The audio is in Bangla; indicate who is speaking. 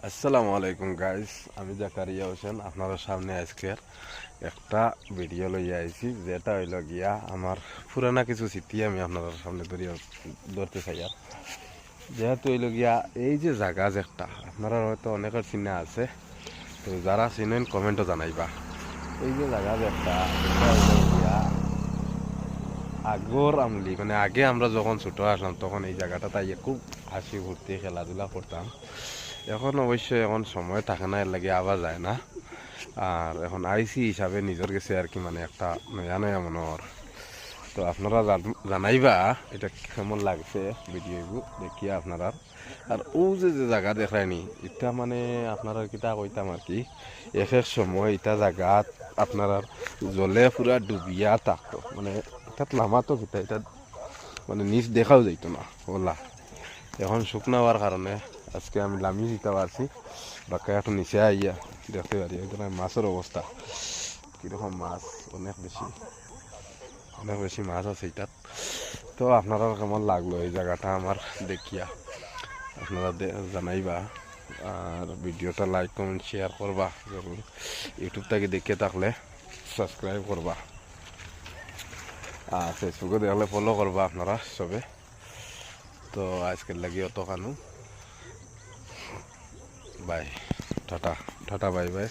Speaker 1: আসসালামু আলাইকুম গাইস, আমি জাকারিয়া হোসেন আপনার সামনে আজকের একটা ভিডিও লইয়া আইছি, যেটা হইল গিয়া আমার পুরানা কিছু স্মৃতি আমি আপনার সামনে ধরতে চাই। আর যেহেতু হইল গিয়া এই যে জায়গা যে একটা আপনারা হয়তো অনেকের চিনা আছে, তো যারা চিনেন কমেন্টও জানাইবা। এই যে জায়গা যে একটা এটা হইল গিয়া আগর আমলি, মানে আগে আমরা যখন ছোট আসলাম তখন এই জায়গাটা তাই খুব হাসি ফুর্তি খেলাধুলা করতাম। এখন অবশ্যই এখন সময় থাকে না, এর লাগে আবার যায় না। আর এখন আইসি হিসাবে নিজের গেছে আর কি, মানে একটা নয়া নয়া মনোহর। তো আপনারা জানাইবা এটা কেমন লাগছে ভিডিওগু দেখিয়া আপনারা। আর ও যে যে জায়গা দেখায়নি এটা মানে আপনারা কিটা কইতাম আর কি, এক এক সময় এটা জায়গাত আপনারা জলে পুরা ডুবিয়া থাকতো, মানে এটা নামাতো কিতা এটা মানে নিচ দেখাও যাইতো না ওলা। এখন শুকনো হওয়ার কারণে আজকে আমি লামি দিতে পারছি, বাকি এখন নিচে আইয়া দেখতে পারি এখানে মাছের অবস্থা কীরকম। মাছ অনেক বেশি মাছ আছে এটাত। তো আপনারা কেমন লাগলো এই জায়গাটা আমার দেখিয়া আপনারা জানাইবা। আর ভিডিওটা লাইক কমেন্ট শেয়ার করবা জরুর। ইউটিউব থেকে দেখে থাকলে সাবস্ক্রাইব করবা, আর ফেসবুকে দেখলে ফলো করবা আপনারা সবে। তো আজকের লাগি অত কানু, bye, tata tata, bye by.